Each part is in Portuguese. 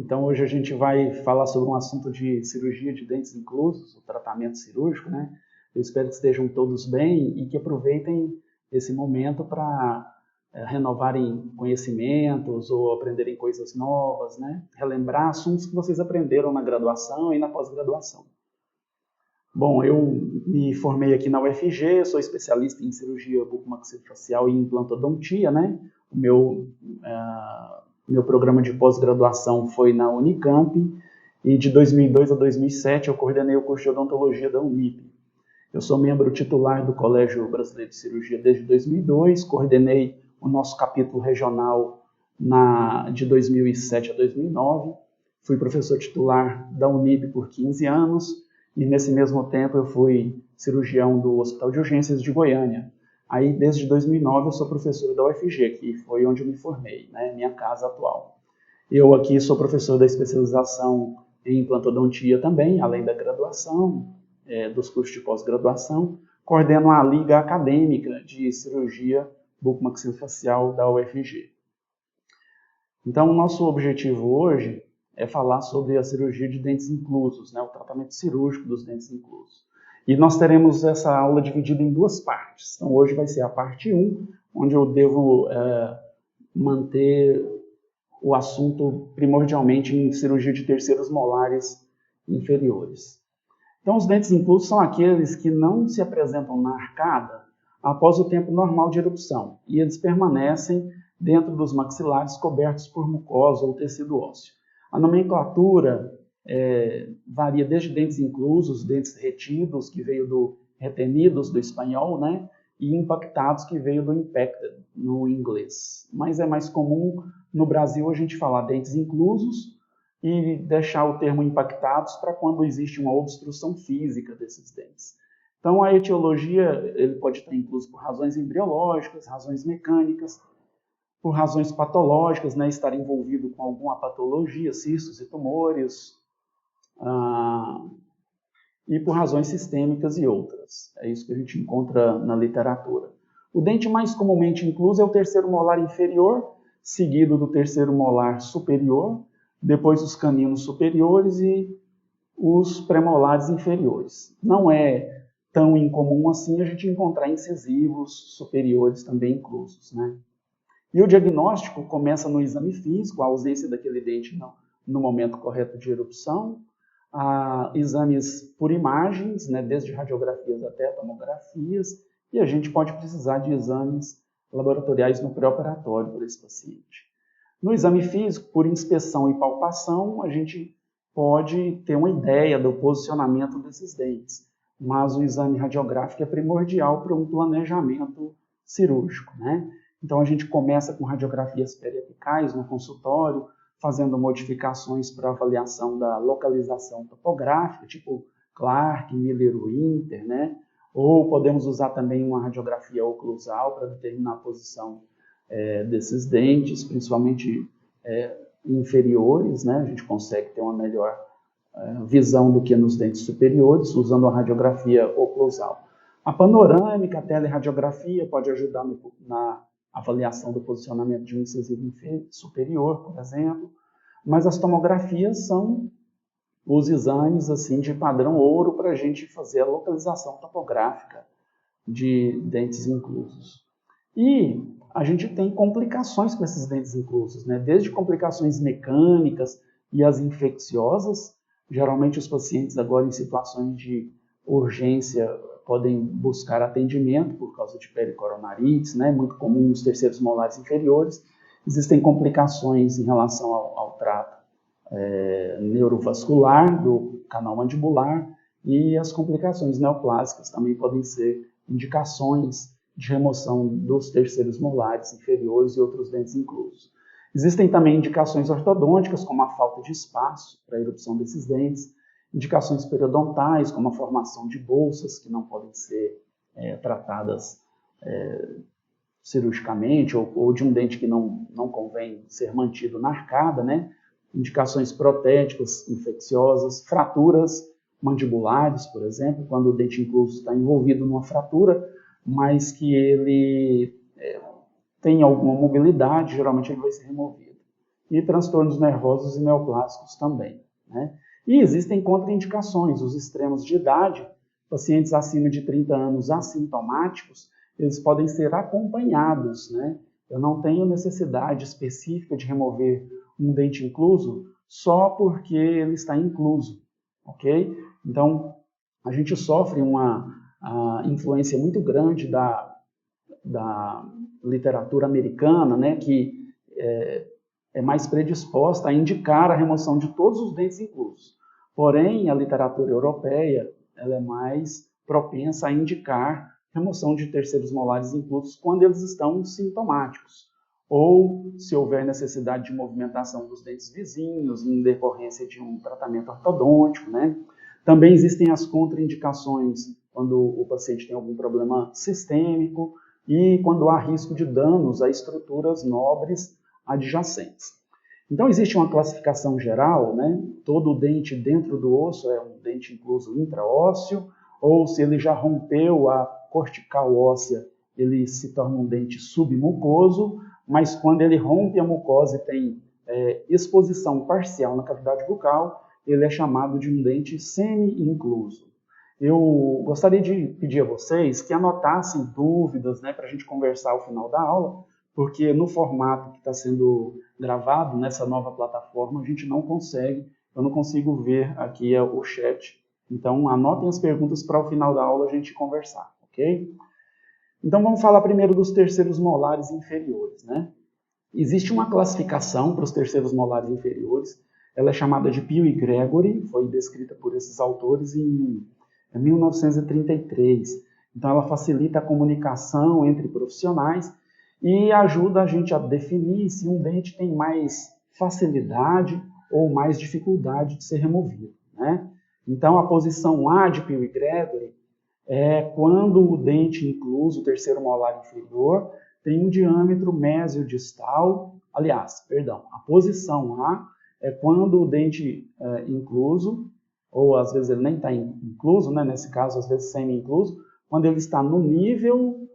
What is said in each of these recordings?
Então hoje a gente vai falar sobre um assunto de cirurgia de dentes inclusos, o tratamento cirúrgico, né? Eu espero que estejam todos bem e que aproveitem esse momento para renovarem conhecimentos ou aprenderem coisas novas, né? Relembrar assuntos que vocês aprenderam na graduação e na pós-graduação. Bom, eu me formei aqui na UFG, sou especialista em cirurgia bucomaxilofacial e implantodontia, né? O meu programa de pós-graduação foi na Unicamp e de 2002 a 2007 eu coordenei o curso de odontologia da Unip. Eu sou membro titular do Colégio Brasileiro de Cirurgia desde 2002, coordenei o nosso capítulo regional de 2007 a 2009, fui professor titular da Unip por 15 anos e nesse mesmo tempo eu fui cirurgião do Hospital de Urgências de Goiânia. Aí, desde 2009, eu sou professor da UFG, que foi onde eu me formei, né, minha casa atual. Eu aqui sou professor da especialização em implantodontia também, além da graduação, dos cursos de pós-graduação, coordeno a Liga Acadêmica de Cirurgia Bucomaxilofacial da UFG. Então, o nosso objetivo hoje é falar sobre a cirurgia de dentes inclusos, né, o tratamento cirúrgico dos dentes inclusos. E nós teremos essa aula dividida em duas partes. Então, hoje vai ser a parte 1, onde eu devo manter o assunto primordialmente em cirurgia de terceiros molares inferiores. Então, os dentes inclusos são aqueles que não se apresentam na arcada após o tempo normal de erupção, e eles permanecem dentro dos maxilares cobertos por mucosa ou tecido ósseo. A nomenclatura varia desde dentes inclusos, dentes retidos, que veio do retenidos do espanhol, né? E impactados, que veio do impacted no inglês. Mas é mais comum no Brasil a gente falar dentes inclusos e deixar o termo impactados para quando existe uma obstrução física desses dentes. Então a etiologia ele pode estar incluso por razões embriológicas, razões mecânicas, por razões patológicas, né, estar envolvido com alguma patologia, cistos e tumores, e por razões sistêmicas e outras. É isso que a gente encontra na literatura. O dente mais comumente incluso é o terceiro molar inferior, seguido do terceiro molar superior, depois os caninos superiores e os premolares inferiores. Não é tão incomum assim a gente encontrar incisivos superiores também inclusos, né? E o diagnóstico começa no exame físico, a ausência daquele dente no momento correto de erupção, exames por imagens, né, desde radiografias até tomografias, e a gente pode precisar de exames laboratoriais no pré-operatório para esse paciente. No exame físico, por inspeção e palpação, a gente pode ter uma ideia do posicionamento desses dentes, mas o exame radiográfico é primordial para um planejamento cirúrgico, né? Então a gente começa com radiografias periapicais no consultório, fazendo modificações para avaliação da localização topográfica, tipo Clark, Miller-Winter, né? Ou podemos usar também uma radiografia oclusal para determinar a posição desses dentes, principalmente inferiores, né? A gente consegue ter uma melhor visão do que nos dentes superiores, usando a radiografia oclusal. A panorâmica, a teleradiografia pode ajudar na avaliação do posicionamento de um incisivo superior, por exemplo, mas as tomografias são os exames assim, de padrão ouro para a gente fazer a localização topográfica de dentes inclusos. E a gente tem complicações com esses dentes inclusos, né? Desde complicações mecânicas e as infecciosas, geralmente os pacientes agora em situações de urgência podem buscar atendimento por causa de pericoronarites, né? Muito comum nos terceiros molares inferiores. Existem complicações em relação ao trato neurovascular do canal mandibular e as complicações neoplásicas também podem ser indicações de remoção dos terceiros molares inferiores e outros dentes inclusos. Existem também indicações ortodônticas, como a falta de espaço para a erupção desses dentes, indicações periodontais, como a formação de bolsas, que não podem ser tratadas cirurgicamente, ou de um dente que não convém ser mantido na arcada, né? Indicações protéticas infecciosas, fraturas mandibulares, por exemplo, quando o dente incluso está envolvido numa fratura, mas que ele tem alguma mobilidade, geralmente ele vai ser removido. e transtornos nervosos e neoplásicos também, né? E existem contraindicações, os extremos de idade, pacientes acima de 30 anos assintomáticos, eles podem ser acompanhados, né? Eu não tenho necessidade específica de remover um dente incluso só porque ele está incluso, ok? Então, a gente sofre uma influência muito grande da literatura americana, né, que é mais predisposta a indicar a remoção de todos os dentes inclusos. Porém, a literatura europeia ela é mais propensa a indicar remoção de terceiros molares inclusos quando eles estão sintomáticos, ou se houver necessidade de movimentação dos dentes vizinhos em decorrência de um tratamento ortodôntico, né? Também existem as contraindicações quando o paciente tem algum problema sistêmico e quando há risco de danos a estruturas nobres adjacentes. Então, existe uma classificação geral, né? Todo dente dentro do osso é um dente incluso intraósseo, ou se ele já rompeu a cortical óssea, ele se torna um dente submucoso, mas quando ele rompe a mucosa e tem exposição parcial na cavidade bucal, ele é chamado de um dente semi-incluso. Eu gostaria de pedir a vocês que anotassem dúvidas, né, para a gente conversar ao final da aula, porque no formato que está sendo gravado nessa nova plataforma, a gente não consegue, eu não consigo ver aqui o chat. Então, anotem as perguntas para o final da aula a gente conversar, ok? Então, vamos falar primeiro dos terceiros molares inferiores, né? Existe uma classificação para os terceiros molares inferiores, ela é chamada de Pio e Gregory, foi descrita por esses autores em 1933. Então, ela facilita a comunicação entre profissionais e ajuda a gente a definir se um dente tem mais facilidade ou mais dificuldade de ser removido, né? Então, a posição A de Pio e Gregory é quando o dente incluso, o terceiro molar inferior, tem um diâmetro mesiodistal. Aliás, perdão, a posição A é quando o dente incluso, ou às vezes ele nem está incluso, né? Nesse caso, às vezes semi-incluso, quando ele está no nível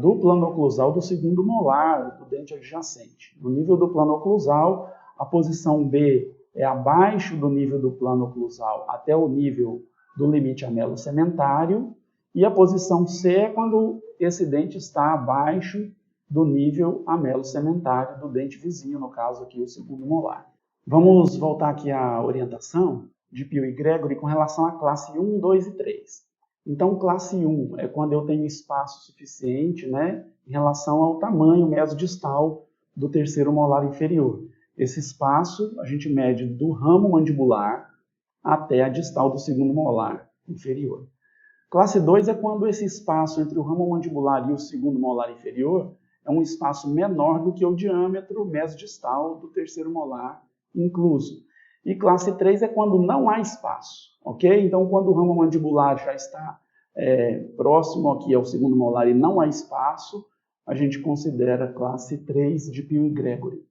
do plano oclusal do segundo molar, do dente adjacente. No nível do plano oclusal, a posição B é abaixo do nível do plano oclusal até o nível do limite amelo-sementário, e a posição C é quando esse dente está abaixo do nível amelo-sementário do dente vizinho, no caso aqui o segundo molar. Vamos voltar aqui à orientação de Pio e Gregory com relação à classe 1, 2 e 3. Então, classe 1 é quando eu tenho espaço suficiente, né, em relação ao tamanho mesodistal do terceiro molar inferior. Esse espaço a gente mede do ramo mandibular até a distal do segundo molar inferior. Classe 2 é quando esse espaço entre o ramo mandibular e o segundo molar inferior é um espaço menor do que o diâmetro mesodistal do terceiro molar incluso. E classe 3 é quando não há espaço, ok? Então, quando o ramo mandibular já está próximo aqui ao segundo molar e não há espaço, a gente considera classe 3 de Pio e Gregory.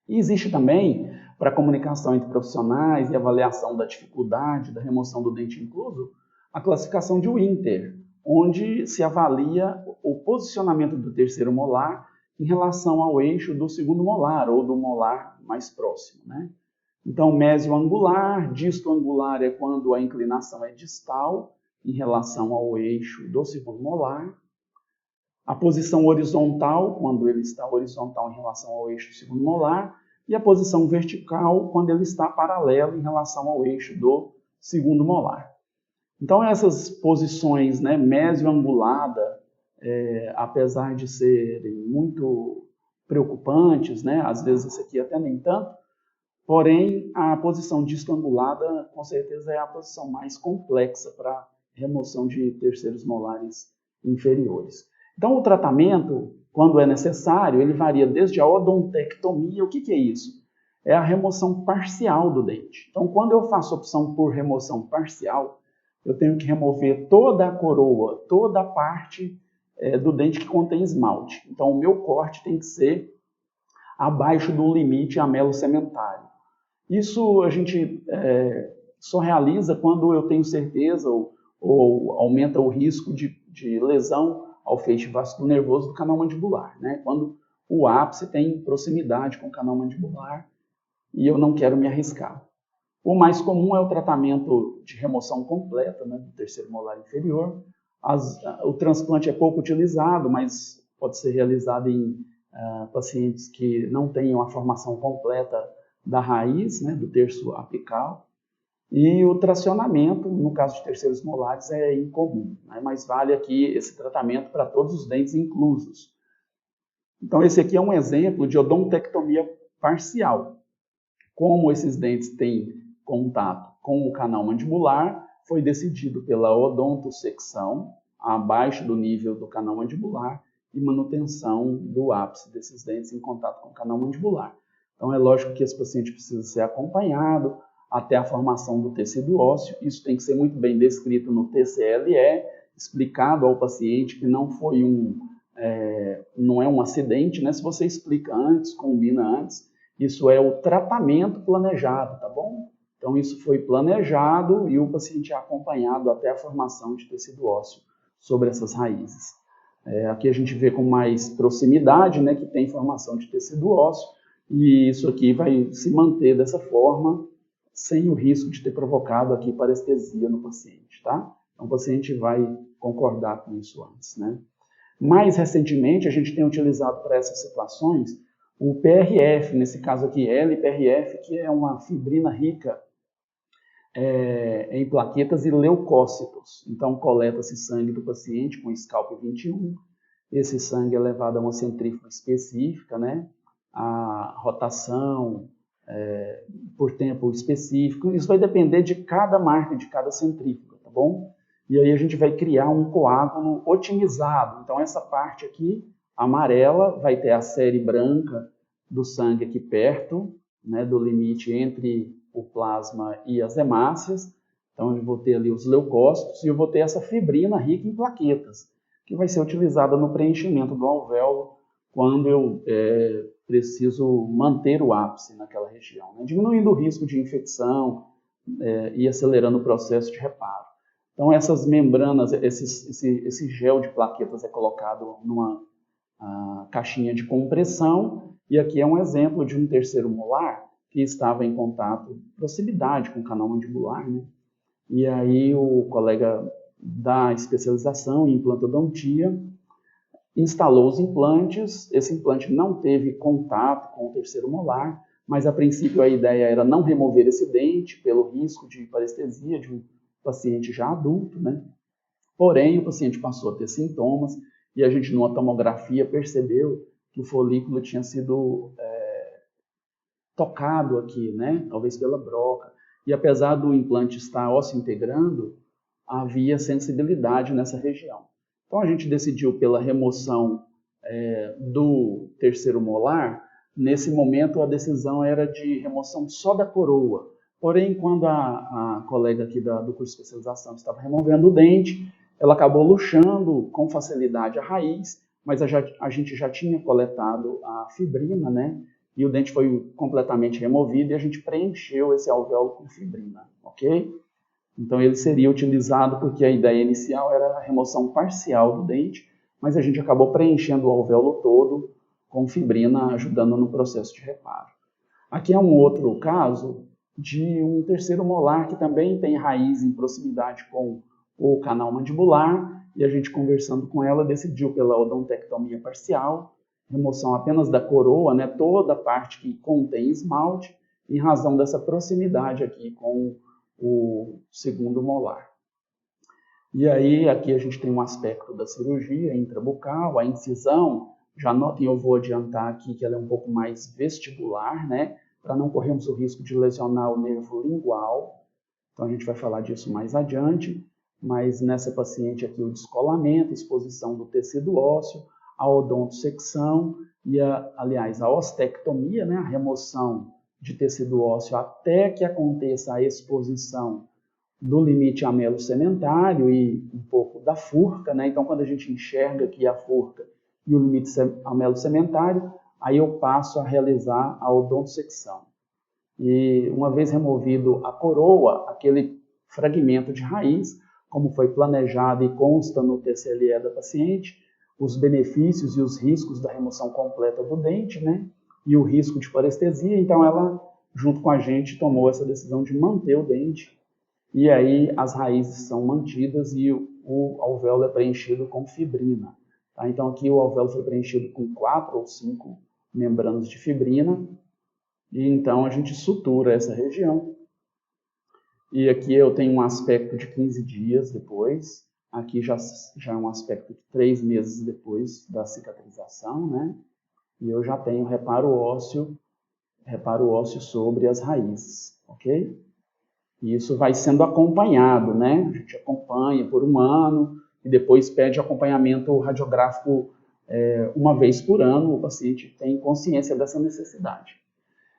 E existe também, para comunicação entre profissionais e avaliação da dificuldade da remoção do dente incluso, a classificação de Winter, onde se avalia o posicionamento do terceiro molar em relação ao eixo do segundo molar, ou do molar mais próximo, né? Então, mesio-angular, disto-angular é quando a inclinação é distal em relação ao eixo do segundo molar. A posição horizontal, quando ele está horizontal em relação ao eixo do segundo molar, e a posição vertical, quando ele está paralelo em relação ao eixo do segundo molar. Então, essas posições, né, mesio-angulada, apesar de serem muito preocupantes, né, às vezes esse aqui até nem tanto, porém, a posição disto-angulada, com certeza, é a posição mais complexa para remoção de terceiros molares inferiores. Então, o tratamento, quando é necessário, ele varia desde a odontectomia. O que é isso? É a remoção parcial do dente. Então, quando eu faço opção por remoção parcial, eu tenho que remover toda a coroa, toda a parte do dente que contém esmalte. Então, o meu corte tem que ser abaixo do limite amelo-sementário. Isso a gente só realiza quando eu tenho certeza ou aumenta o risco de lesão ao feixe vasculonervoso do canal mandibular, né? Quando o ápice tem proximidade com o canal mandibular e eu não quero me arriscar. O mais comum é o tratamento de remoção completa, né, do terceiro molar inferior. O transplante é pouco utilizado, mas pode ser realizado em pacientes que não tenham a formação completa da raiz, né, do terço apical. E o tracionamento, no caso de terceiros molares, é incomum, né, mas vale aqui esse tratamento para todos os dentes inclusos. Então, esse aqui é um exemplo de odontectomia parcial. Como esses dentes têm contato com o canal mandibular, foi decidido pela odontosecção, abaixo do nível do canal mandibular, e manutenção do ápice desses dentes em contato com o canal mandibular. Então, é lógico que esse paciente precisa ser acompanhado até a formação do tecido ósseo. Isso tem que ser muito bem descrito no TCLE, explicado ao paciente que não foi não é um acidente, né? Se você explica antes, combina antes, isso é o tratamento planejado, tá bom? Então, isso foi planejado e o paciente é acompanhado até a formação de tecido ósseo sobre essas raízes. Aqui a gente vê com mais proximidade, né, que tem formação de tecido ósseo, e isso aqui vai se manter dessa forma, sem o risco de ter provocado aqui parestesia no paciente, tá? Então, o paciente vai concordar com isso antes, né? Mais recentemente, a gente tem utilizado para essas situações o PRF, nesse caso aqui LPRF, que é uma fibrina rica em plaquetas e leucócitos. Então, coleta-se sangue do paciente com Scalp 21. Esse sangue é levado a uma centrífuga específica, né? A rotação por tempo específico. Isso vai depender de cada marca, de cada centrífuga, tá bom? E aí a gente vai criar um coágulo otimizado. Então, essa parte aqui, amarela, vai ter a série branca do sangue aqui perto, né, do limite entre o plasma e as hemácias. Então, eu vou ter ali os leucócitos e eu vou ter essa fibrina rica em plaquetas, que vai ser utilizada no preenchimento do alvéolo quando eu preciso manter o ápice naquela região, né, diminuindo o risco de infecção e acelerando o processo de reparo. Então, essas membranas, esse gel de plaquetas é colocado numa caixinha de compressão, e aqui é um exemplo de um terceiro molar que estava em contato, proximidade com o canal mandibular, né? E aí o colega da especialização em implantodontia instalou os implantes. Esse implante não teve contato com o terceiro molar, mas a princípio a ideia era não remover esse dente pelo risco de parestesia de um paciente já adulto, né? Porém, o paciente passou a ter sintomas e a gente, numa tomografia, percebeu que o folículo tinha sido tocado aqui, né? Talvez pela broca. E apesar do implante estar osso-integrando, havia sensibilidade nessa região. Então, a gente decidiu pela remoção do terceiro molar. Nesse momento, a decisão era de remoção só da coroa. Porém, quando a colega aqui do curso de especialização estava removendo o dente, ela acabou luxando com facilidade a raiz, mas a gente já tinha coletado a fibrina, né? E o dente foi completamente removido e a gente preencheu esse alvéolo com fibrina, ok? Então ele seria utilizado porque a ideia inicial era a remoção parcial do dente, mas a gente acabou preenchendo o alvéolo todo com fibrina, ajudando no processo de reparo. Aqui é um outro caso de um terceiro molar que também tem raiz em proximidade com o canal mandibular, e a gente, conversando com ela, decidiu pela odontectomia parcial, remoção apenas da coroa, né, toda a parte que contém esmalte, em razão dessa proximidade aqui com o segundo molar. E aí, aqui a gente tem um aspecto da cirurgia intrabucal, a incisão. Já notem, eu vou adiantar aqui que ela é um pouco mais vestibular, né, para não corrermos o risco de lesionar o nervo lingual. Então, a gente vai falar disso mais adiante. Mas nessa paciente aqui, o descolamento, exposição do tecido ósseo, a odontosecção e, aliás, a ostectomia, né, a remoção de tecido ósseo até que aconteça a exposição do limite amelo-sementário e um pouco da furca, né? Então, quando a gente enxerga aqui a furca e o limite amelo-sementário, aí eu passo a realizar a odontosecção. E uma vez removido a coroa, aquele fragmento de raiz, como foi planejado e consta no TCLE da paciente, os benefícios e os riscos da remoção completa do dente, né? E o risco de parestesia. Então ela, junto com a gente, tomou essa decisão de manter o dente. E aí as raízes são mantidas e o alvéolo é preenchido com fibrina. Tá? Então aqui o alvéolo foi preenchido com 4 ou 5 membranas de fibrina. E então a gente sutura essa região. E aqui eu tenho um aspecto de 15 dias depois. Aqui já é um aspecto de 3 meses depois da cicatrização, né? E eu já tenho reparo ósseo sobre as raízes, ok? E isso vai sendo acompanhado, né? A gente acompanha por 1 ano e depois pede acompanhamento radiográfico uma vez por ano. O paciente tem consciência dessa necessidade.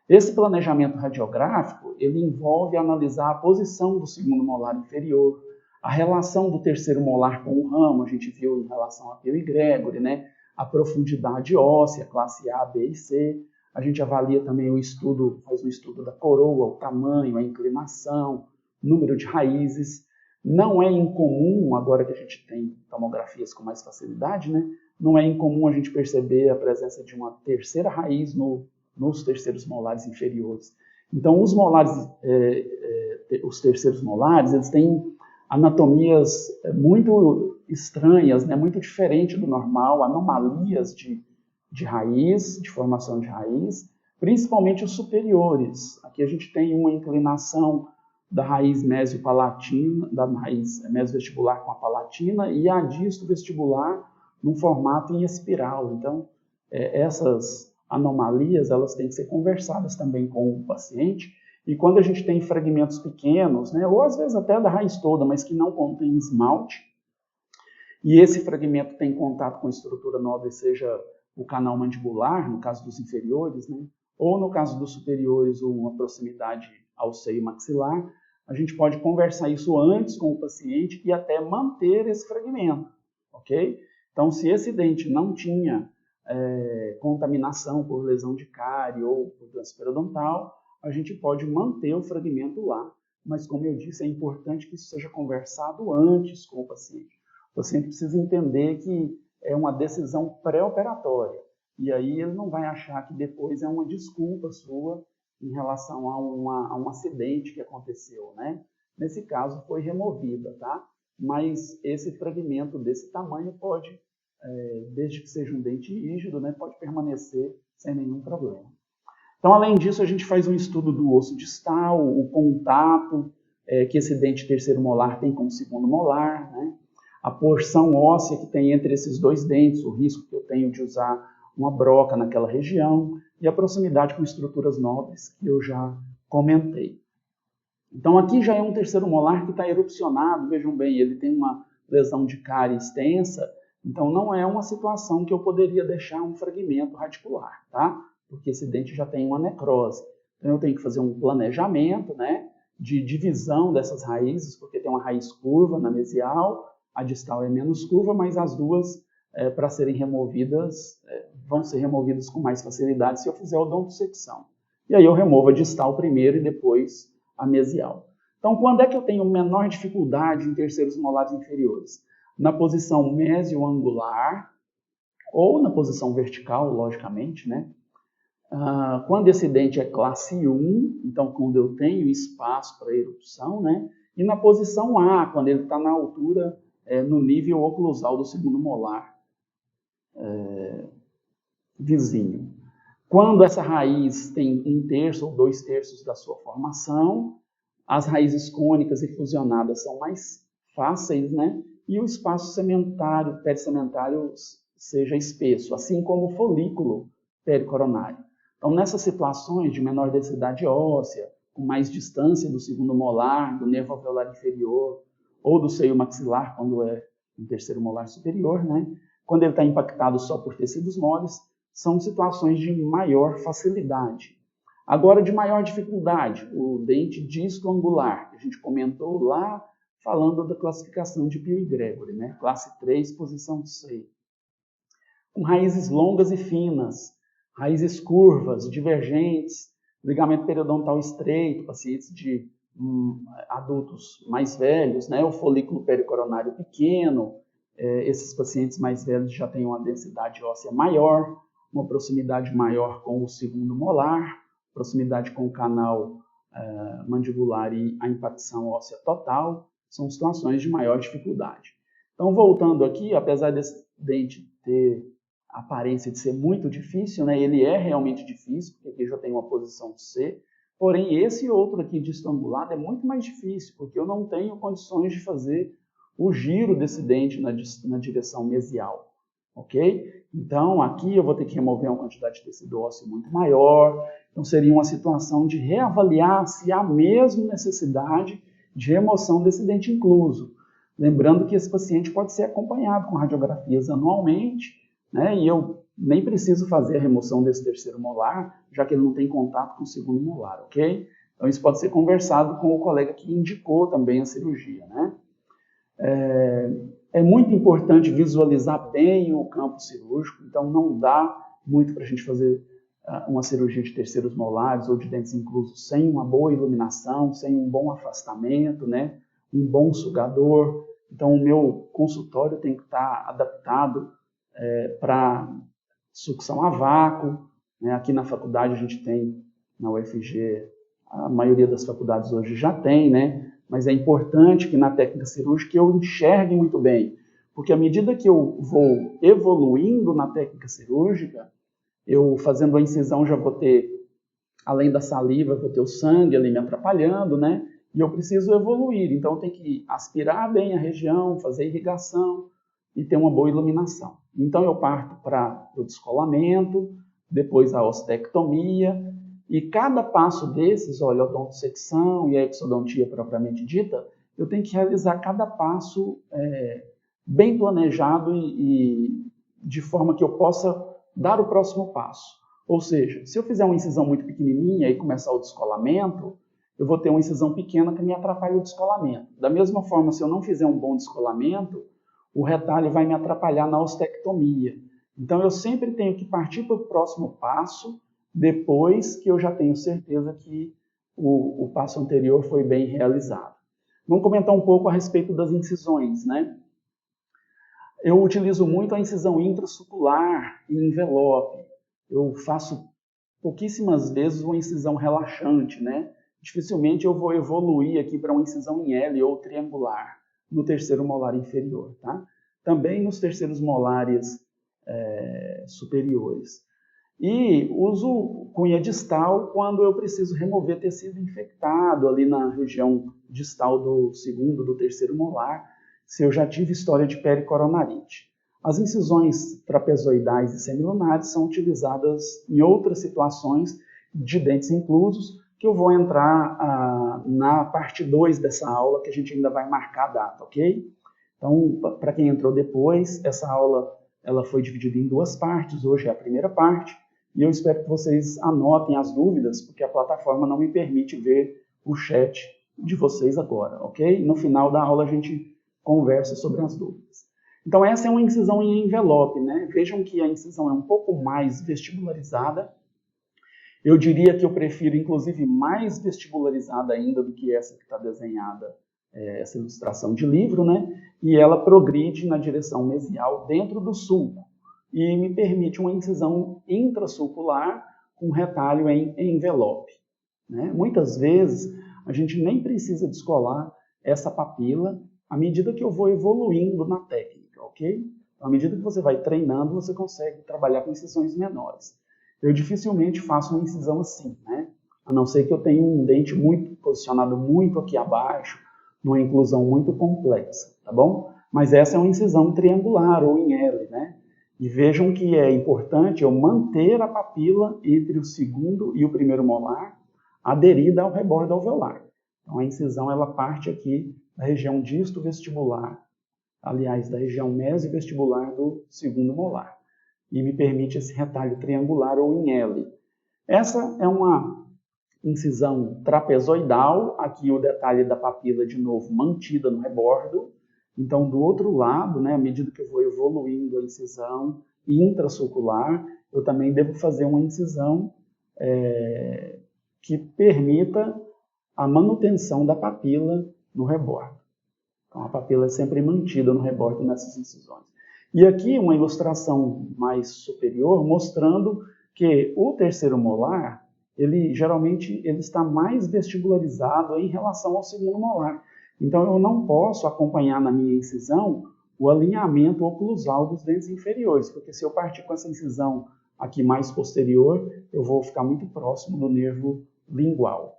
Esse planejamento radiográfico, ele envolve analisar a posição do segundo molar inferior, a relação do terceiro molar com o ramo, a gente viu em relação a Pio e Gregory, né? A profundidade óssea, classe A, B e C. A gente avalia também faz um estudo da coroa, o tamanho, a inclinação, número de raízes. Não é incomum, agora que a gente tem tomografias com mais facilidade, né? Não é incomum a gente perceber a presença de uma terceira raiz nos terceiros molares inferiores. Então, os terceiros molares, eles têm anatomias muito estranhas, né? Muito diferentes do normal, anomalias de raiz, de formação de raiz, principalmente os superiores. Aqui a gente tem uma inclinação da raiz mesopalatina, da raiz mesovestibular com a palatina e a disto-vestibular num formato em espiral. Então, essas anomalias, elas têm que ser conversadas também com o paciente. E quando a gente tem fragmentos pequenos, né, ou às vezes até da raiz toda, mas que não contém esmalte, e esse fragmento tem contato com a estrutura nobre, seja o canal mandibular, no caso dos inferiores, né, ou no caso dos superiores, uma proximidade ao seio maxilar, a gente pode conversar isso antes com o paciente e até manter esse fragmento, ok? Então, se esse dente não tinha contaminação por lesão de cárie ou por doença periodontal, a gente pode manter o fragmento lá. Mas, como eu disse, é importante que isso seja conversado antes com o paciente. O paciente precisa entender que é uma decisão pré-operatória. E aí ele não vai achar que depois é uma desculpa sua em relação a um acidente que aconteceu, né? Nesse caso foi removida, tá? Mas esse fragmento desse tamanho pode, desde que seja um dente rígido, né, pode permanecer sem nenhum problema. Então, além disso, a gente faz um estudo do osso distal, o contato que esse dente terceiro molar tem com o segundo molar, né? A porção óssea que tem entre esses dois dentes, o risco que eu tenho de usar uma broca naquela região e a proximidade com estruturas nobres que eu já comentei. Então, aqui já é um terceiro molar que está erupcionado, vejam bem, ele tem uma lesão de cárie extensa, então não é uma situação que eu poderia deixar um fragmento radicular, tá? Porque esse dente já tem uma necrose. Então eu tenho que fazer um planejamento, né, de divisão dessas raízes, porque tem uma raiz curva na mesial, a distal é menos curva, mas as duas, para serem removidas, vão ser removidas com mais facilidade se eu fizer odontosecção. E aí eu removo a distal primeiro e depois a mesial. Então, quando é que eu tenho menor dificuldade em terceiros molares inferiores? Na posição mesioangular ou na posição vertical, logicamente, né? Quando esse dente é classe 1, então quando eu tenho espaço para erupção, né? E na posição A, quando ele está na altura, no nível oclusal do segundo molar vizinho. Quando essa raiz tem 1/3 ou 2/3 da sua formação, as raízes cônicas e fusionadas são mais fáceis, né? E o espaço sementário, perisementário, seja espesso, assim como o folículo pericoronário. Então, nessas situações de menor densidade óssea, com mais distância do segundo molar, do nervo alveolar inferior, ou do seio maxilar, quando é um terceiro molar superior, né? Quando ele está impactado só por tecidos moles, são situações de maior facilidade. Agora, de maior dificuldade, o dente disto-angular, que a gente comentou lá, falando da classificação de Pio e Gregory, né? Classe 3, posição C. Com raízes longas e finas, raízes curvas, divergentes, ligamento periodontal estreito, pacientes de adultos mais velhos, né? O folículo pericoronário pequeno, esses pacientes mais velhos já têm uma densidade óssea maior, uma proximidade maior com o segundo molar, proximidade com o canal mandibular e a impacção óssea total, são situações de maior dificuldade. Então, voltando aqui, apesar desse dente ter a aparência de ser muito difícil, né, ele é realmente difícil, porque aqui já tem uma posição C, porém esse outro aqui distangulado é muito mais difícil, porque eu não tenho condições de fazer o giro desse dente na direção mesial, ok? Então, aqui eu vou ter que remover uma quantidade de tecido ósseo muito maior, então seria uma situação de reavaliar se há mesmo necessidade de remoção desse dente incluso. Lembrando que esse paciente pode ser acompanhado com radiografias anualmente, né, e eu nem preciso fazer a remoção desse terceiro molar, já que ele não tem contato com o segundo molar, ok? Então isso pode ser conversado com o colega que indicou também a cirurgia, né? É muito importante visualizar bem o campo cirúrgico, então não dá muito para a gente fazer uma cirurgia de terceiros molares ou de dentes inclusos sem uma boa iluminação, sem um bom afastamento, né? Um bom sugador. Então o meu consultório tem que estar adaptado para sucção a vácuo, né? Aqui na faculdade a gente tem, na UFG, a maioria das faculdades hoje já tem, né? Mas é importante que na técnica cirúrgica eu enxergue muito bem, porque à medida que eu vou evoluindo na técnica cirúrgica, eu fazendo a incisão já vou ter, além da saliva, vou ter o sangue ali me atrapalhando, né? E eu preciso evoluir, então eu tenho que aspirar bem a região, fazer irrigação e ter uma boa iluminação. Então eu parto para o descolamento, depois a ostectomia, e cada passo desses, olha, a odontosecção e a exodontia propriamente dita, eu tenho que realizar cada passo bem planejado e de forma que eu possa dar o próximo passo. Ou seja, se eu fizer uma incisão muito pequenininha e começar o descolamento, eu vou ter uma incisão pequena que me atrapalha o descolamento. Da mesma forma, se eu não fizer um bom descolamento, o retalho vai me atrapalhar na ostectomia. Então, eu sempre tenho que partir para o próximo passo, depois que eu já tenho certeza que o passo anterior foi bem realizado. Vamos comentar um pouco a respeito das incisões, né? Eu utilizo muito a incisão intrasucular e envelope. Eu faço pouquíssimas vezes uma incisão relaxante, né? Dificilmente eu vou evoluir aqui para uma incisão em L ou triangular no terceiro molar inferior, tá? Também nos terceiros molares superiores. E uso cunha distal quando eu preciso remover tecido infectado ali na região distal do segundo, do terceiro molar, se eu já tive história de pericoronarite. As incisões trapezoidais e semilunares são utilizadas em outras situações de dentes inclusos, que eu vou entrar na parte 2 dessa aula, que a gente ainda vai marcar a data, ok? Então, para quem entrou depois, essa aula ela foi dividida em 2 partes, hoje é a primeira parte, e eu espero que vocês anotem as dúvidas, porque a plataforma não me permite ver o chat de vocês agora, ok? No final da aula a gente conversa sobre as dúvidas. Então essa é uma incisão em envelope, né? Vejam que a incisão é um pouco mais vestibularizada. Eu diria que eu prefiro, inclusive, mais vestibularizada ainda do que essa que está desenhada, essa ilustração de livro, né? E ela progride na direção mesial dentro do sulco e me permite uma incisão intrasulcular com retalho em envelope, né? Muitas vezes a gente nem precisa descolar essa papila à medida que eu vou evoluindo na técnica, ok? Então, à medida que você vai treinando, você consegue trabalhar com incisões menores. Eu dificilmente faço uma incisão assim, né? A não ser que eu tenha um dente muito posicionado muito aqui abaixo, numa inclusão muito complexa, tá bom? Mas essa é uma incisão triangular ou em L, né? E vejam que é importante eu manter a papila entre o segundo e o primeiro molar aderida ao rebordo alveolar. Então a incisão ela parte aqui da região disto-vestibular, aliás, da região mesovestibular do segundo molar, e me permite esse retalho triangular ou em L. Essa é uma incisão trapezoidal, aqui o detalhe da papila de novo mantida no rebordo. Então do outro lado, né, à medida que eu vou evoluindo a incisão intrasulcular, eu também devo fazer uma incisão que permita a manutenção da papila no rebordo. Então, a papila é sempre mantida no rebordo nessas incisões. E aqui uma ilustração mais superior mostrando que o terceiro molar, geralmente ele está mais vestibularizado em relação ao segundo molar. Então eu não posso acompanhar na minha incisão o alinhamento oclusal dos dentes inferiores, porque se eu partir com essa incisão aqui mais posterior, eu vou ficar muito próximo do nervo lingual.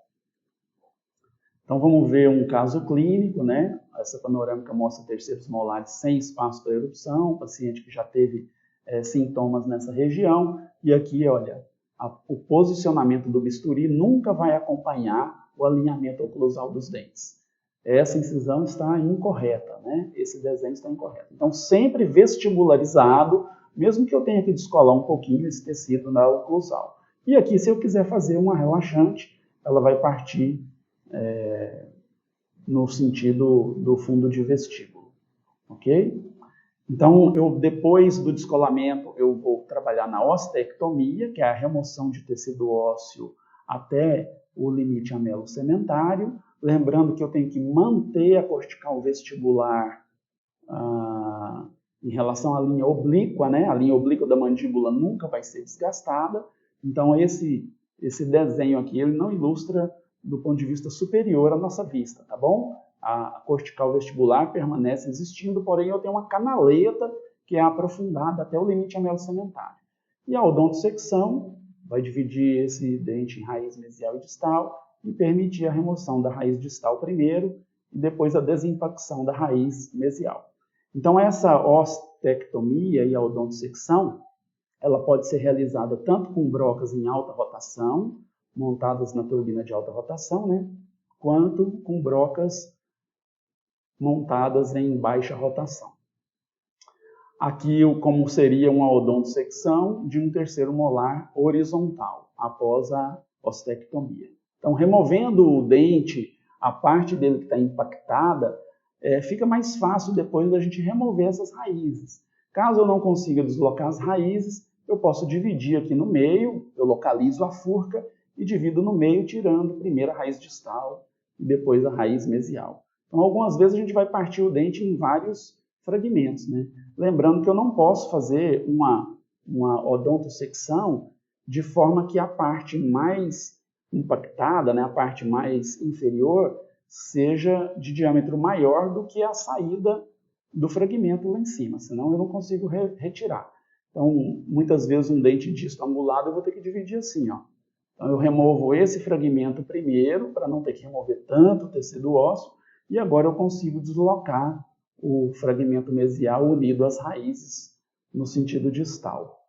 Então vamos ver um caso clínico, né? Essa panorâmica mostra terceiros molares sem espaço para erupção, paciente que já teve sintomas nessa região. E aqui, olha, o posicionamento do bisturi nunca vai acompanhar o alinhamento oclusal dos dentes. Essa incisão está incorreta, né? Esse desenho está incorreto. Então sempre vestibularizado, mesmo que eu tenha que descolar um pouquinho esse tecido na oclusal. E aqui, se eu quiser fazer uma relaxante, ela vai partir no sentido do fundo de vestíbulo, ok? Então, depois do descolamento, eu vou trabalhar na ostectomia, que é a remoção de tecido ósseo até o limite amelo-sementário, lembrando que eu tenho que manter a cortical vestibular em relação à linha oblíqua, né? A linha oblíqua da mandíbula nunca vai ser desgastada, então esse desenho aqui ele não ilustra do ponto de vista superior à nossa vista, tá bom? A cortical vestibular permanece existindo, porém eu tenho uma canaleta que é aprofundada até o limite amelo-sementário. E a odontosecção vai dividir esse dente em raiz mesial e distal e permitir a remoção da raiz distal primeiro e depois a desimpacção da raiz mesial. Então essa ostectomia e a odontosecção, ela pode ser realizada tanto com brocas em alta rotação, montadas na turbina de alta rotação, né? Quanto com brocas montadas em baixa rotação. Aqui, como seria uma odontosecção de um terceiro molar horizontal, após a ostectomia. Então, removendo o dente, a parte dele que está impactada, fica mais fácil depois da gente remover essas raízes. Caso eu não consiga deslocar as raízes, eu posso dividir aqui no meio, eu localizo a furca e divido no meio, tirando primeiro a raiz distal e depois a raiz mesial. Então, algumas vezes a gente vai partir o dente em vários fragmentos, né? Lembrando que eu não posso fazer uma odontosecção de forma que a parte mais impactada, né, a parte mais inferior, seja de diâmetro maior do que a saída do fragmento lá em cima, senão eu não consigo retirar. Então, muitas vezes um dente disto angulado eu vou ter que dividir assim, ó. Então, eu removo esse fragmento primeiro, para não ter que remover tanto tecido ósseo, e agora eu consigo deslocar o fragmento mesial unido às raízes no sentido distal.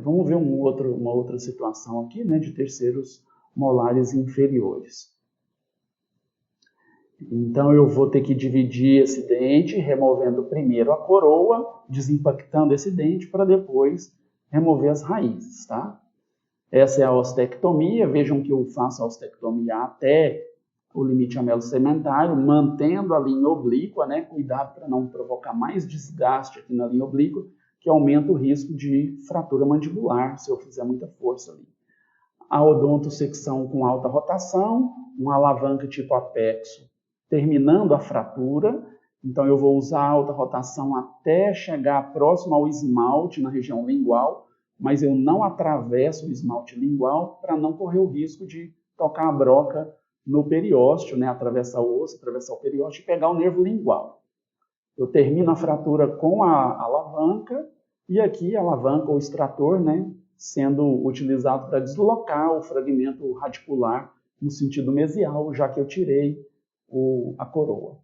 Vamos ver uma outra situação aqui, né, de terceiros molares inferiores. Então, eu vou ter que dividir esse dente, removendo primeiro a coroa, desimpactando esse dente, para depois remover as raízes, tá? Essa é a ostectomia. Vejam que eu faço a ostectomia até o limite amelo-sementário, mantendo a linha oblíqua, né? Cuidado para não provocar mais desgaste aqui na linha oblíqua, que aumenta o risco de fratura mandibular, se eu fizer muita força ali. A odontosecção com alta rotação, uma alavanca tipo apexo, terminando a fratura. Então eu vou usar a alta rotação até chegar próximo ao esmalte na região lingual, mas eu não atravesso o esmalte lingual para não correr o risco de tocar a broca no periósteo, né? Atravessar o osso, atravessar o periósteo e pegar o nervo lingual. Eu termino a fratura com a alavanca e aqui a alavanca ou extrator, né? Sendo utilizado para deslocar o fragmento radicular no sentido mesial, já que eu tirei a coroa.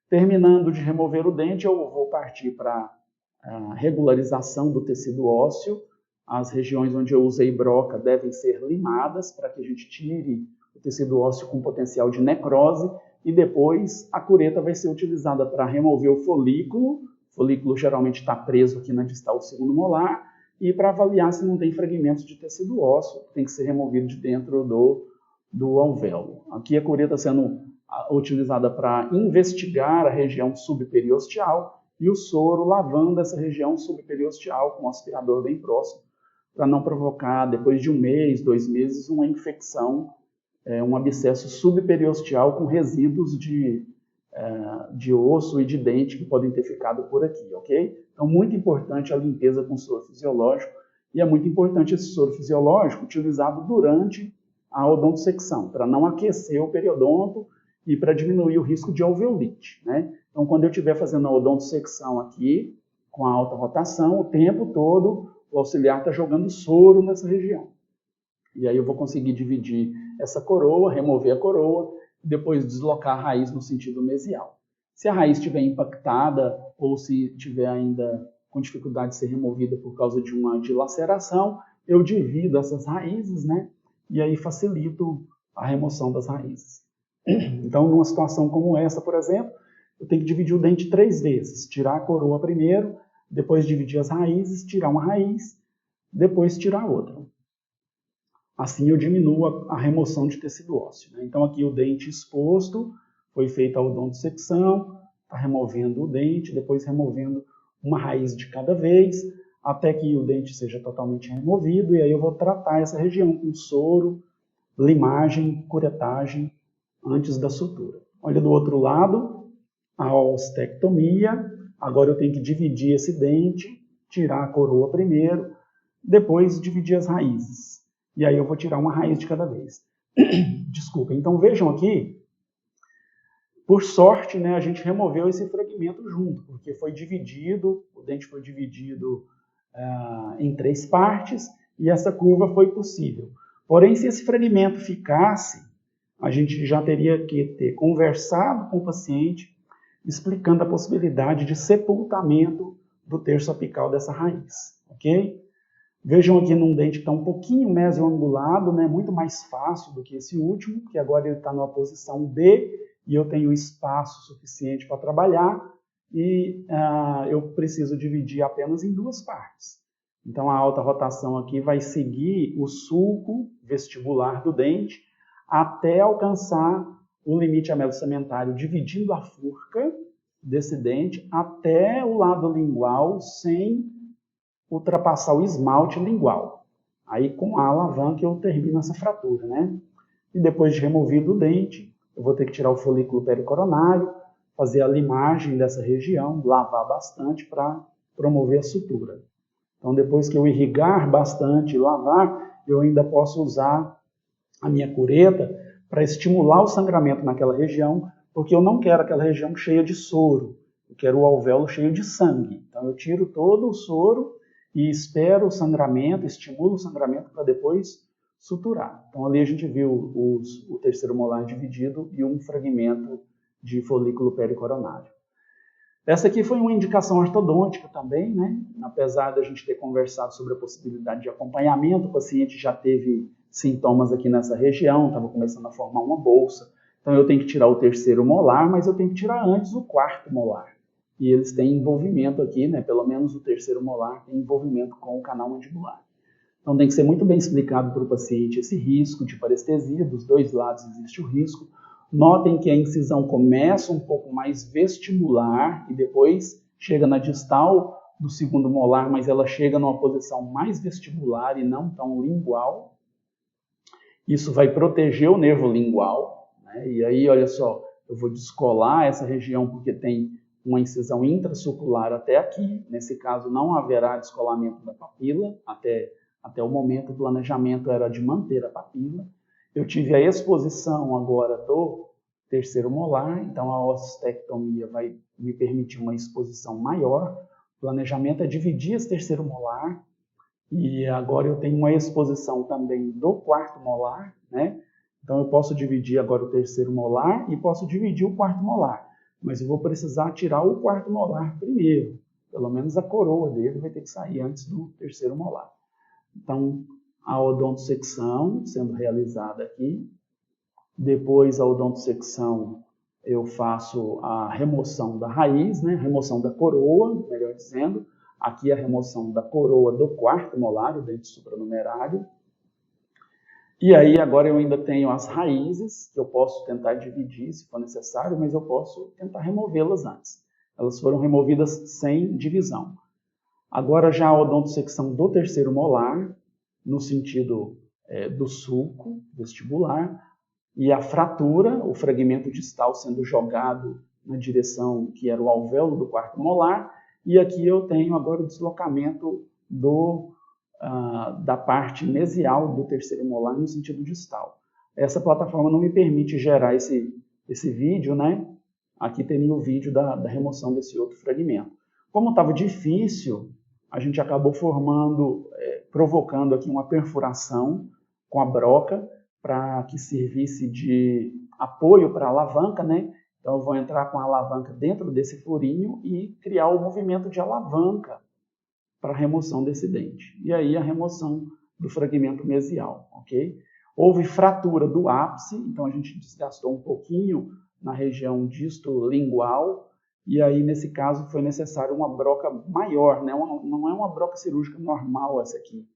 Terminando de remover o dente, eu vou partir para a regularização do tecido ósseo. As regiões onde eu usei broca devem ser limadas para que a gente tire o tecido ósseo com potencial de necrose e depois a cureta vai ser utilizada para remover o folículo. O folículo geralmente está preso aqui na distal do segundo molar e para avaliar se não tem fragmentos de tecido ósseo que tem que ser removido de dentro do alvéolo. Aqui a cureta sendo utilizada para investigar a região subperiosteal e o soro lavando essa região subperiosteal com um aspirador bem próximo para não provocar, depois de 1 mês, 2 meses, uma infecção, um abscesso subperiosteal com resíduos de de osso e de dente que podem ter ficado por aqui, ok? Então, muito importante a limpeza com soro fisiológico, e é muito importante esse soro fisiológico utilizado durante a odontosecção, para não aquecer o periodonto e para diminuir o risco de alveolite, né? Então, quando eu estiver fazendo a odontosecção aqui, com a alta rotação, o tempo todo o auxiliar está jogando soro nessa região. E aí eu vou conseguir dividir essa coroa, remover a coroa, e depois deslocar a raiz no sentido mesial. Se a raiz estiver impactada ou se estiver ainda com dificuldade de ser removida por causa de uma dilaceração, eu divido essas raízes, né? E aí facilito a remoção das raízes. Então, numa situação como essa, por exemplo, eu tenho que dividir o dente 3 vezes. Tirar a coroa primeiro, depois dividir as raízes, tirar uma raiz, depois tirar outra. Assim eu diminuo a remoção de tecido ósseo, né? Então aqui o dente exposto, foi feita a odontosecção, está removendo o dente, depois removendo uma raiz de cada vez, até que o dente seja totalmente removido, e aí eu vou tratar essa região com soro, limagem, curetagem, antes da sutura. Olha do outro lado, a ostectomia. Agora eu tenho que dividir esse dente, tirar a coroa primeiro, depois dividir as raízes. E aí eu vou tirar uma raiz de cada vez. Desculpa. Então vejam aqui, por sorte, né, a gente removeu esse fragmento junto, porque foi dividido, o dente foi dividido em 3 partes, e essa curva foi possível. Porém, se esse fragmento ficasse, a gente já teria que ter conversado com o paciente, explicando a possibilidade de sepultamento do terço apical dessa raiz, ok? Vejam aqui num dente que está um pouquinho mesioangulado, né, muito mais fácil do que esse último, que agora ele está numa posição B, e eu tenho espaço suficiente para trabalhar, e eu preciso dividir apenas em 2 partes. Então a alta rotação aqui vai seguir o sulco vestibular do dente, até alcançar o limite amelocamentário, dividindo a furca desse dente até o lado lingual, sem ultrapassar o esmalte lingual. Aí com a alavanca eu termino essa fratura, né? E depois de removido o dente, eu vou ter que tirar o folículo pericoronário, fazer a limagem dessa região, lavar bastante para promover a sutura. Então depois que eu irrigar bastante e lavar, eu ainda posso usar a minha cureta para estimular o sangramento naquela região, porque eu não quero aquela região cheia de soro, eu quero o alvéolo cheio de sangue. Então eu tiro todo o soro e espero o sangramento, estimulo o sangramento para depois suturar. Então ali a gente viu o terceiro molar dividido e um fragmento de folículo pericoronário. Essa aqui foi uma indicação ortodôntica também, né? Apesar da gente ter conversado sobre a possibilidade de acompanhamento, o paciente já teve sintomas aqui nessa região, estava começando a formar uma bolsa. Então eu tenho que tirar o terceiro molar, mas eu tenho que tirar antes o quarto molar. E eles têm envolvimento aqui, né? Pelo menos o terceiro molar tem envolvimento com o canal mandibular. Então tem que ser muito bem explicado para o paciente esse risco de parestesia, dos 2 lados existe o risco. Notem que a incisão começa um pouco mais vestibular e depois chega na distal do segundo molar, mas ela chega numa posição mais vestibular e não tão lingual. Isso vai proteger o nervo lingual, né? E aí, olha só, eu vou descolar essa região porque tem uma incisão intrasulcular até aqui. Nesse caso, não haverá descolamento da papila. Até o momento, o planejamento era de manter a papila. Eu tive a exposição agora do terceiro molar, então a ostectomia vai me permitir uma exposição maior. O planejamento é dividir esse terceiro molar, e agora eu tenho uma exposição também do quarto molar, né? Então eu posso dividir agora o terceiro molar e posso dividir o quarto molar, mas eu vou precisar tirar o quarto molar primeiro, pelo menos a coroa dele vai ter que sair antes do terceiro molar. Então, a odontosecção sendo realizada aqui. Depois a odontosecção eu faço a remoção da raiz, né? Remoção da coroa, melhor dizendo. Aqui a remoção da coroa do quarto molar, o dente supranumerário. E aí agora eu ainda tenho as raízes, que eu posso tentar dividir se for necessário, mas eu posso tentar removê-las antes. Elas foram removidas sem divisão. Agora já a odontosecção do terceiro molar, no sentido do sulco vestibular, e a fratura, o fragmento distal sendo jogado na direção que era o alvéolo do quarto molar, e aqui eu tenho agora o deslocamento da parte mesial do terceiro molar no sentido distal. Essa plataforma não me permite gerar esse vídeo, né? Aqui teria o vídeo da remoção desse outro fragmento. Como estava difícil, a gente acabou provocando aqui uma perfuração com a broca para que servisse de apoio para a alavanca, né? Então eu vou entrar com a alavanca dentro desse furinho e criar o movimento de alavanca para a remoção desse dente. E aí a remoção do fragmento mesial, ok? Houve fratura do ápice, então a gente desgastou um pouquinho na região distolingual, e aí nesse caso foi necessário uma broca maior, né? Não é uma broca cirúrgica normal essa aqui.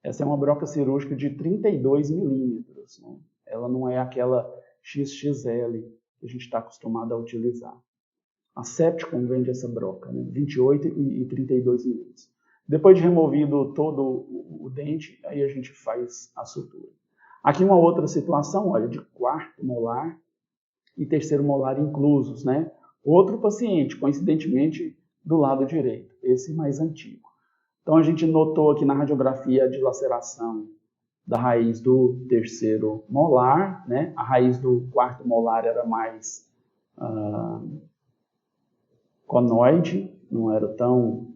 Essa é uma broca cirúrgica de 32 milímetros, né? Ela não é aquela XXL que a gente está acostumado a utilizar. A Septicon vende essa broca, né? 28 e 32 milímetros. Depois de removido todo o dente, aí a gente faz a sutura. Aqui uma outra situação, olha, de quarto molar e terceiro molar inclusos, né? Outro paciente, coincidentemente, do lado direito, esse mais antigo. Então a gente notou aqui na radiografia a dilaceração da raiz do terceiro molar, né? A raiz do quarto molar era mais conoide, não era tão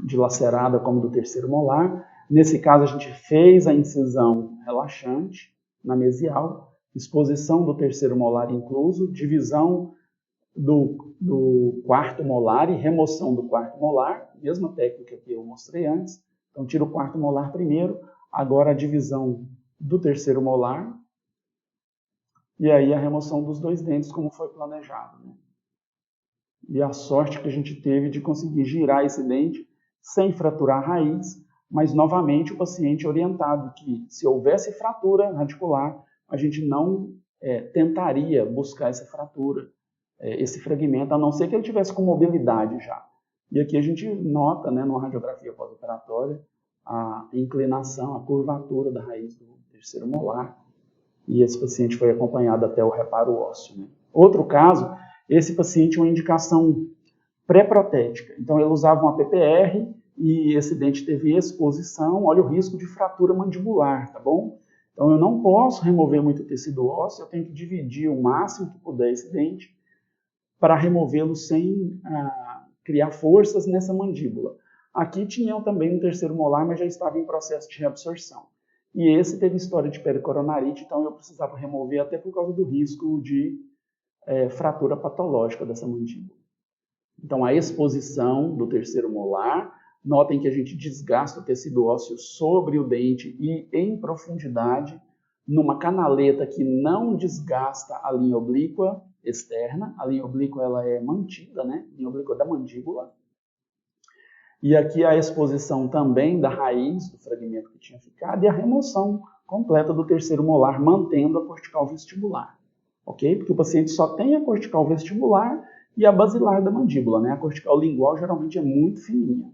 dilacerada como do terceiro molar. Nesse caso, a gente fez a incisão relaxante na mesial, exposição do terceiro molar incluso, divisão do quarto molar e remoção do quarto molar, mesma técnica que eu mostrei antes. Então, tiro o quarto molar primeiro, agora a divisão do terceiro molar, e aí a remoção dos dois dentes, como foi planejado, né? E a sorte que a gente teve de conseguir girar esse dente sem fraturar a raiz, mas novamente o paciente orientado que se houvesse fratura radicular, a gente não tentaria buscar essa fratura, esse fragmento, a não ser que ele tivesse com mobilidade já. E aqui a gente nota, né, numa radiografia pós-operatória, a inclinação, a curvatura da raiz do terceiro molar, e esse paciente foi acompanhado até o reparo ósseo, né? Outro caso, esse paciente tinha uma indicação pré-protética. Então, ele usava uma PPR e esse dente teve exposição. Olha o risco de fratura mandibular, tá bom? Então, eu não posso remover muito tecido ósseo, eu tenho que dividir o máximo que puder esse dente para removê-lo sem criar forças nessa mandíbula. Aqui tinha também um terceiro molar, mas já estava em processo de reabsorção. E esse teve história de pericoronarite, então eu precisava remover até por causa do risco de fratura patológica dessa mandíbula. Então, a exposição do terceiro molar, notem que a gente desgasta o tecido ósseo sobre o dente e em profundidade, numa canaleta que não desgasta a linha oblíqua externa. A linha oblíqua ela é mantida, né? A linha oblíqua da mandíbula. E aqui a exposição também da raiz do fragmento que tinha ficado e a remoção completa do terceiro molar, mantendo a cortical vestibular. Ok? Porque o paciente só tem a cortical vestibular e a basilar da mandíbula, né? A cortical lingual geralmente é muito fininha.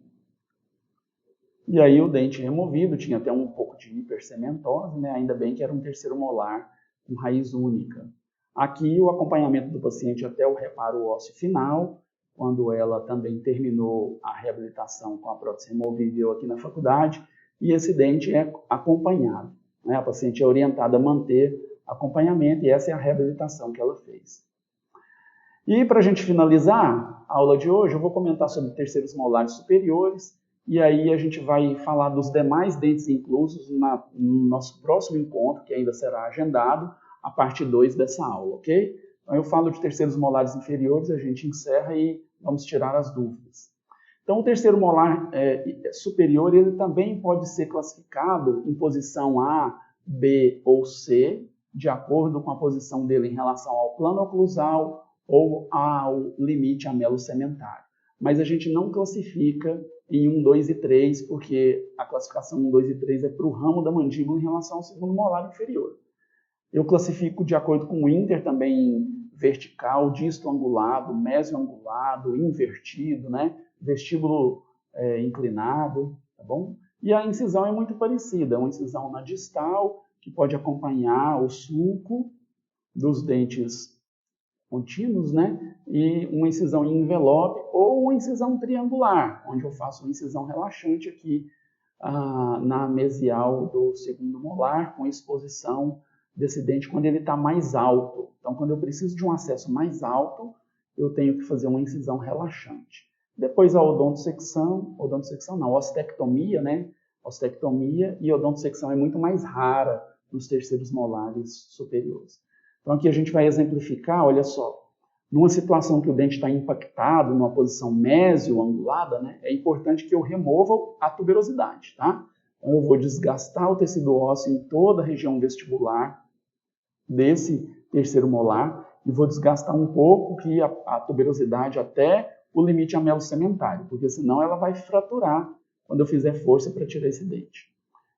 E aí o dente removido tinha até um pouco de hipercementose, né? Ainda bem que era um terceiro molar com raiz única. Aqui o acompanhamento do paciente até o reparo ósseo final, quando ela também terminou a reabilitação com a prótese removível aqui na faculdade, e esse dente é acompanhado, né? A paciente é orientada a manter acompanhamento e essa é a reabilitação que ela fez. E para a gente finalizar a aula de hoje, eu vou comentar sobre terceiros molares superiores e aí a gente vai falar dos demais dentes inclusos no nosso próximo encontro, que ainda será agendado, a parte 2 dessa aula, ok? Então eu falo de terceiros molares inferiores, a gente encerra e vamos tirar as dúvidas. Então o terceiro molar superior, ele também pode ser classificado em posição A, B ou C, de acordo com a posição dele em relação ao plano oclusal ou ao limite amelo-sementário. Mas a gente não classifica em 1, 2 e 3, porque a classificação 1, 2 e 3 é para o ramo da mandíbula em relação ao segundo molar inferior. Eu classifico de acordo com o Inter também vertical, distoangulado, mesioangulado, invertido, né? Vestíbulo inclinado, tá bom? E a incisão é muito parecida, uma incisão na distal, que pode acompanhar o sulco dos dentes contínuos, né? E uma incisão em envelope ou uma incisão triangular, onde eu faço uma incisão relaxante aqui na mesial do segundo molar, com exposição desse dente quando ele está mais alto. Então, quando eu preciso de um acesso mais alto, eu tenho que fazer uma incisão relaxante. Depois a odontosecção não, ostectomia, né? Ostectomia e odontosecção é muito mais rara nos terceiros molares superiores. Então aqui a gente vai exemplificar, olha só, numa situação que o dente está impactado, numa posição mésio-angulada, né, é importante que eu remova a tuberosidade, tá? Então eu vou desgastar o tecido ósseo em toda a região vestibular desse terceiro molar e vou desgastar um pouco que a tuberosidade até o limite amelo-sementário, porque senão ela vai fraturar quando eu fizer força para tirar esse dente.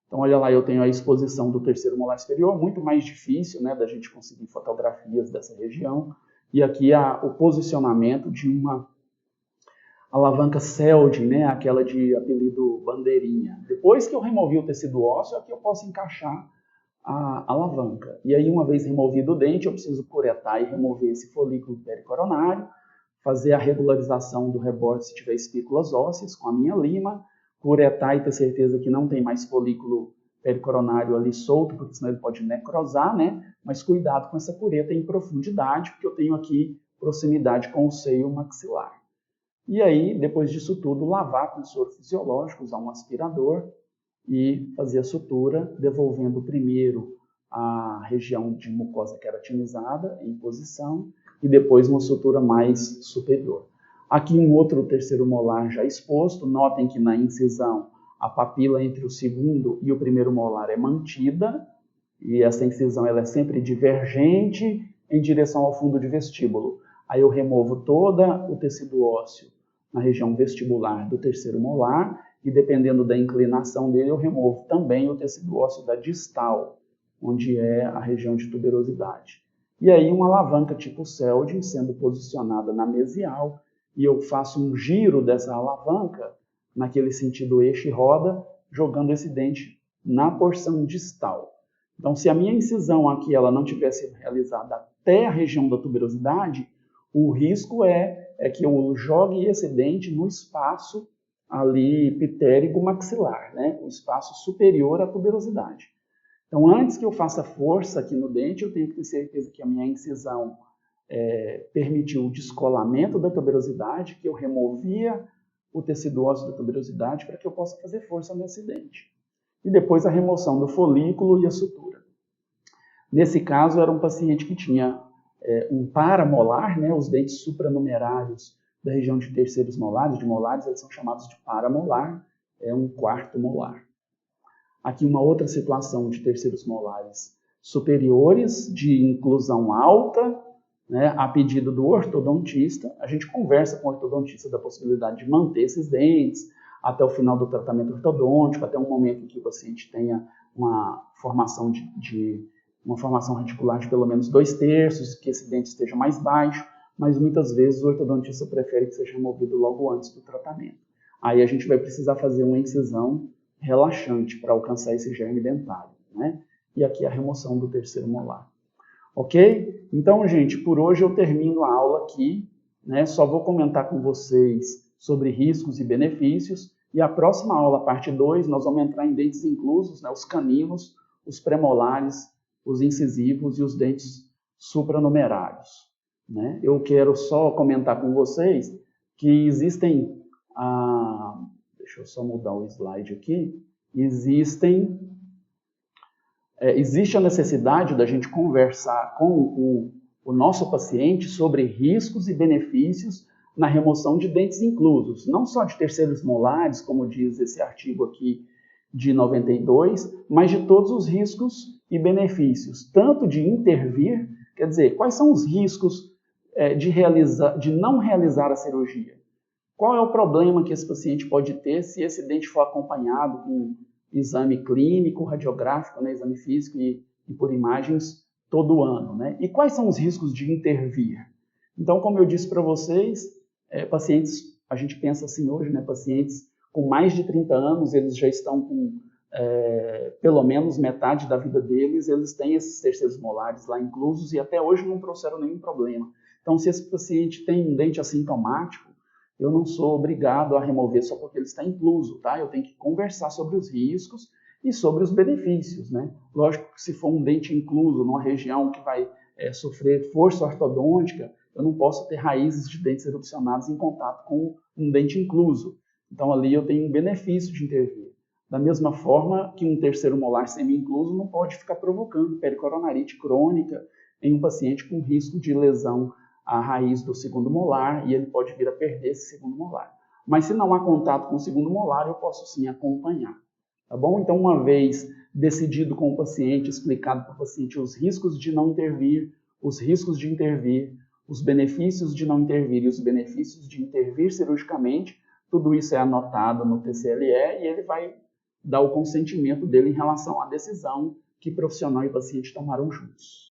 Então, olha lá, eu tenho a exposição do terceiro molar superior, muito mais difícil, né, da gente conseguir fotografias dessa região. E aqui o posicionamento de uma alavanca Selden, né, aquela de apelido bandeirinha. Depois que eu removi o tecido ósseo, aqui eu posso encaixar a alavanca. E aí, uma vez removido o dente, eu preciso curetar e remover esse folículo pericoronário, fazer a regularização do rebordo se tiver espículas ósseas com a minha lima, curetar e ter certeza que não tem mais folículo pericoronário ali solto, porque senão ele pode necrosar, né? Mas cuidado com essa cureta em profundidade, porque eu tenho aqui proximidade com o seio maxilar. E aí, depois disso tudo, lavar com soro fisiológico, usar um aspirador e fazer a sutura, devolvendo primeiro a região de mucosa queratinizada em posição e depois uma sutura mais superior. Aqui um outro terceiro molar já exposto, notem que na incisão a papila entre o segundo e o primeiro molar é mantida e essa incisão ela é sempre divergente em direção ao fundo de vestíbulo. Aí eu removo todo o tecido ósseo na região vestibular do terceiro molar e dependendo da inclinação dele eu removo também o tecido ósseo da distal, onde é a região de tuberosidade. E aí uma alavanca tipo Selden sendo posicionada na mesial e eu faço um giro dessa alavanca naquele sentido eixo e roda, jogando esse dente na porção distal. Então, se a minha incisão aqui ela não tivesse realizada até a região da tuberosidade, o risco é que eu jogue esse dente no espaço ali pitérico maxilar, né? O espaço superior à tuberosidade. Então, antes que eu faça força aqui no dente, eu tenho que ter certeza que a minha incisão permitiu o descolamento da tuberosidade, que eu removia o tecido ósseo da tuberosidade para que eu possa fazer força nesse dente. E depois a remoção do folículo e a sutura. Nesse caso, era um paciente que tinha um paramolar, né, os dentes supranumerários da região de terceiros molares, de molares, eles são chamados de paramolar, é um quarto molar. Aqui uma outra situação de terceiros molares superiores, de inclusão alta, né, a pedido do ortodontista. A gente conversa com o ortodontista da possibilidade de manter esses dentes até o final do tratamento ortodôntico, até um momento em que o paciente tenha uma formação uma formação radicular de pelo menos 2/3, que esse dente esteja mais baixo, mas muitas vezes o ortodontista prefere que seja removido logo antes do tratamento. Aí a gente vai precisar fazer uma incisão relaxante para alcançar esse germe dentário, né? E aqui a remoção do terceiro molar. Ok? Então, gente, por hoje eu termino a aula aqui, né? Só vou comentar com vocês sobre riscos e benefícios. E a próxima aula, parte 2, nós vamos entrar em dentes inclusos, né? Os caninos, os premolares, os incisivos e os dentes supranumerários, né? Eu quero só comentar com vocês que existem... deixa eu só mudar o slide aqui. Existe a necessidade da gente conversar com o nosso paciente sobre riscos e benefícios na remoção de dentes inclusos, não só de terceiros molares, como diz esse artigo aqui de 92, mas de todos os riscos e benefícios, tanto de intervir, quer dizer, quais são os riscos de não realizar a cirurgia? Qual é o problema que esse paciente pode ter se esse dente for acompanhado com exame clínico, radiográfico, né, exame físico e por imagens todo ano, né? E quais são os riscos de intervir? Então, como eu disse para vocês, pacientes, a gente pensa assim hoje, né, pacientes com mais de 30 anos, eles já estão com pelo menos metade da vida deles, eles têm esses terceiros molares lá inclusos e até hoje não trouxeram nenhum problema. Então, se esse paciente tem um dente assintomático, eu não sou obrigado a remover só porque ele está incluso, tá? Eu tenho que conversar sobre os riscos e sobre os benefícios, né? Lógico que se for um dente incluso numa região que vai sofrer força ortodôntica, eu não posso ter raízes de dentes erupcionados em contato com um dente incluso. Então, ali eu tenho um benefício de intervir. Da mesma forma que um terceiro molar semi-incluso não pode ficar provocando pericoronarite crônica em um paciente com risco de lesão à raiz do segundo molar, e ele pode vir a perder esse segundo molar. Mas se não há contato com o segundo molar, eu posso sim acompanhar. Tá bom? Então, uma vez decidido com o paciente, explicado para o paciente os riscos de não intervir, os riscos de intervir, os benefícios de não intervir e os benefícios de intervir cirurgicamente, tudo isso é anotado no TCLE e ele vai dar o consentimento dele em relação à decisão que profissional e paciente tomaram juntos.